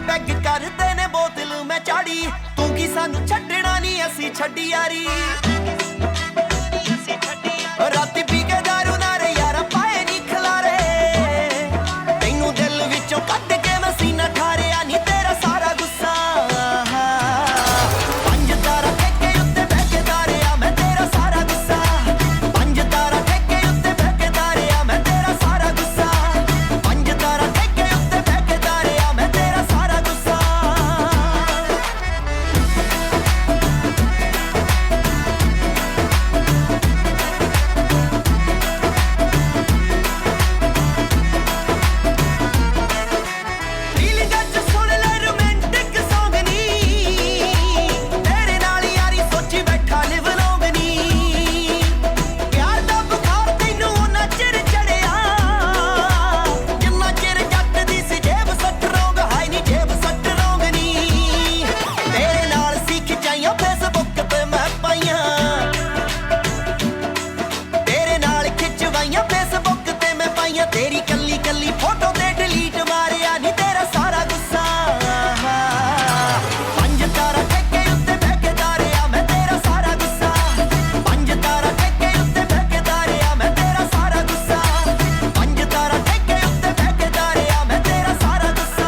Peg ਕਰਦੇ ਨੇ ਬੋਤਲ ਮੈਂ ਚਾੜੀ ਤੂੰ ਕੀ ਸਾਨੂੰ ਛੱਡਣਾ ਨਹੀਂ ਅਸੀਂ ਛੱਡੀ ਯਾਰੀ ਰਾਤੀ ਪੀ ਕੇ ਦਾਰੂ ਨਾਰੇ ਯਾਰਾ ਪਾਏ ਨਹੀਂ ਖਲਾਰੇ ਤੈਨੂੰ ਦਿਲ ਵਿੱਚੋਂ ਕੱਢ ਕੇ ਮੈਂ ਸੀਨਾ ਠਾਰਿਆ ਨਹੀਂ ਤੇਰਾ ਸਾਰਾ ਗੁੱਸਾ ਪੰਜ ਤਾਰਾ ਠੇਕੇ ਉੱਤੇ ਬਹਿ ਕੇ ਤਾਰਿਆ ਮੈਂ ਤੇਰਾ ਸਾਰਾ ਗੁੱਸਾ ਪੰਜ ਤਾਰਾ ਠੇਕੇ ਉੱਤੇ ਬਹਿ ਕੇ ਤਾਰਿਆ ਮੈਂ ਤੇਰਾ ਸਾਰਾ ਗੁੱਸਾ ਪੰਜ ਤਾਰਾ ਠੇਕੇ ਉੱਤੇ ਬਹਿ ਕੇ ਤਾਰਿਆ ਮੈਂ ਤੇਰਾ ਸਾਰਾ ਗੁੱਸਾ तेरी कल्ली कल्ली फोटो ते डिलीट मारिया नी तेरा सारा गुस्सा पंज तारा ठेके उत्ते बह के तारिया मैं तेरा सारा गुस्सा पंज तारा ठेके उत्ते बह के तारिया मैं तेरा सारा गुस्सा पंज तारा ठेके उत्ते बह के तारिया मैं तेरा सारा गुस्सा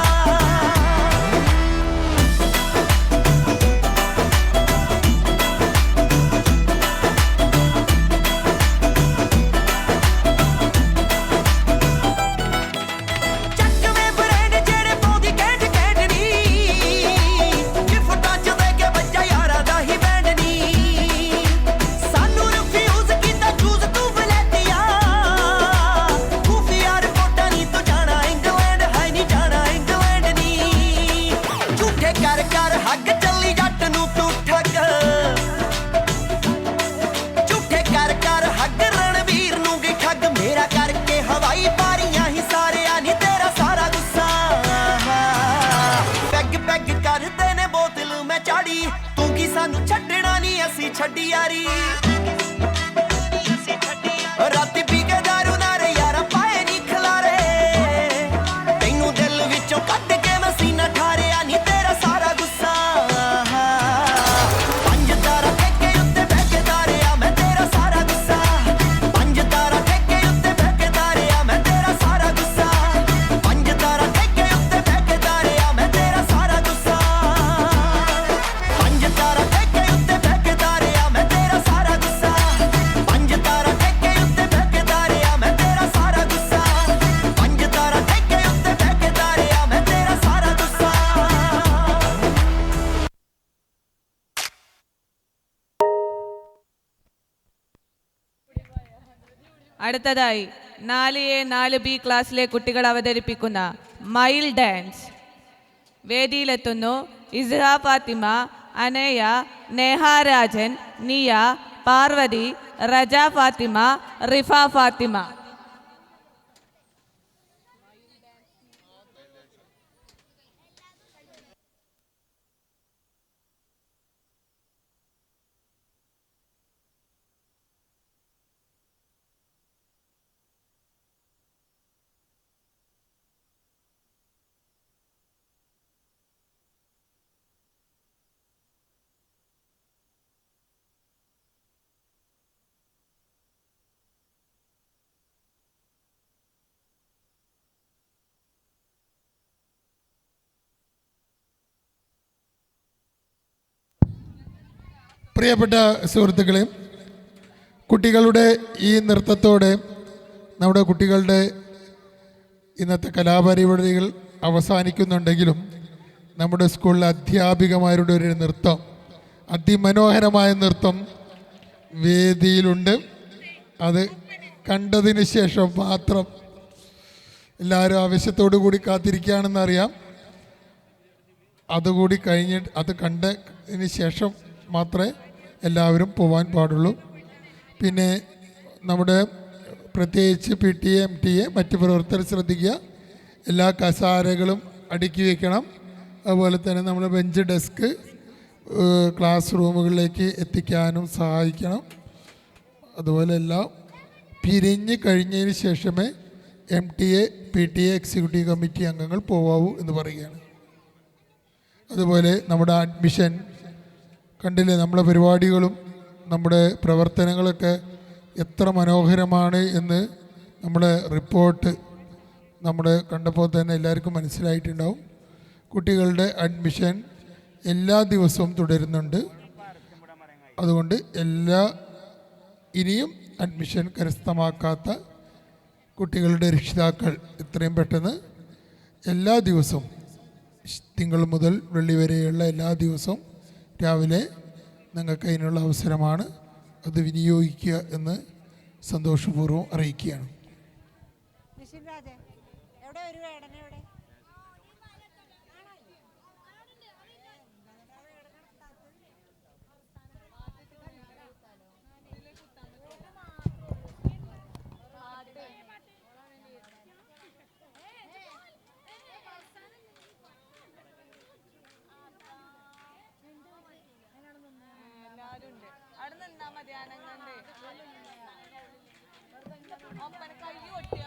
कर हग चली जट नू तू ठग झूठे कर हग रणवीर नू गई ठग मेरा करके हवाई पारियां ही सारे नी तेरा सारा गुस्सा पैग पैग करदे ने बोतल मैं चाड़ी तू की सानू छड्डना नहीं असी छड्डी यारी राती पी के दारू नारे यारा पाए नहीं खलारे तैनू दिल विचों कढ के मैं सीना ठारिया नहीं तेरा सारा गुस्सा पंज तारा ठेके उत्ते बह के तारिया मैं तेरा सारा गुस्सा पंज तारा ठेके उत्ते बह के तारिया मैं तेरा सारा गुस्सा पंज तारा ठेके उत्ते बह के तारिया मैं तेरा सारा गुस्सा पंज तारा ठेके उत्ते बह के तारिया मैं तेरा सारा गुस्सा पंज तारा ठेके उत्ते बह के तारिया मैं तेरा सारा गुस्सा पंज तारा ठेके उत्ते बह के तारिया मैं तेरा सारा गुस्सा അടുത്തതായി 4A 4B ക്ലാസ്സിലെ കുട്ടികൾ അവതരിപ്പിക്കുന്ന മയിൽ ഡാൻസ് വേദിയിലെത്തുന്നു ഇസ്ഹ ഫാത്തിമ, അനയ, നേഹ രാജൻ, നിയ, പാർവതി, റജ ഫാത്തിമ, റിഫ ഫാത്തിമ. പ്രിയപ്പെട്ട സുഹൃത്തുക്കളെ, കുട്ടികളുടെ ഈ നൃത്തത്തോടെ നമ്മുടെ കുട്ടികളുടെ ഇന്നത്തെ കലാപരിപാടികൾ അവസാനിക്കുന്നുണ്ടെങ്കിലും നമ്മുടെ സ്കൂളിലെ അധ്യാപികമാരുടെ ഒരു നൃത്തം, അതിമനോഹരമായ നൃത്തം വേദിയിലുണ്ട്. അത് കണ്ടതിന് ശേഷം മാത്രം എല്ലാവരും ആവശ്യത്തോടു കൂടി കാത്തിരിക്കുകയാണെന്നറിയാം. അതുകൂടി കഴിഞ്ഞിട്ട് അത് കണ്ടതിന് ശേഷം മാത്രമേ എല്ലാവരും പോകാൻ പാടുള്ളൂ. പിന്നെ നമ്മുടെ പ്രത്യേകിച്ച് PTA MTA മറ്റ് പ്രവർത്തകർ ശ്രദ്ധിക്കുക, എല്ലാ കസാരകളും അടുക്കി വയ്ക്കണം. അതുപോലെ തന്നെ നമ്മൾ ബെഞ്ച് ഡെസ്ക് ക്ലാസ് റൂമുകളിലേക്ക് എത്തിക്കാനും സഹായിക്കണം. അതുപോലെ എല്ലാം പിരിഞ്ഞ് കഴിഞ്ഞതിന് ശേഷമേ MTA PTA എക്സിക്യൂട്ടീവ് കമ്മിറ്റി അംഗങ്ങൾ പോവാവൂ എന്ന് പറയുകയാണ്. അതുപോലെ നമ്മുടെ അഡ്മിഷൻ കണ്ടില്ലേ, നമ്മുടെ പരിപാടികളും നമ്മുടെ പ്രവർത്തനങ്ങളൊക്കെ എത്ര മനോഹരമാണ് എന്ന് നമ്മുടെ റിപ്പോർട്ട് നമ്മുടെ കണ്ടപ്പോൾ തന്നെ എല്ലാവർക്കും മനസ്സിലായിട്ടുണ്ടാവും. കുട്ടികളുടെ അഡ്മിഷൻ എല്ലാ ദിവസവും തുടരുന്നുണ്ട്. അതുകൊണ്ട് ഇനിയും അഡ്മിഷൻ കരസ്ഥമാക്കാത്ത കുട്ടികളുടെ രക്ഷിതാക്കൾ എത്രയും പെട്ടെന്ന് എല്ലാ ദിവസവും തിങ്കൾ മുതൽ വെള്ളി വരെയുള്ള എല്ലാ ദിവസവും രാവിലെ നിങ്ങൾക്ക് അതിനുള്ള അവസരമാണ്. അത് വിനിയോഗിക്കുക എന്ന് സന്തോഷപൂർവ്വം അറിയിക്കുകയാണ്. ഒപ്പന കൈ കൊട്ടി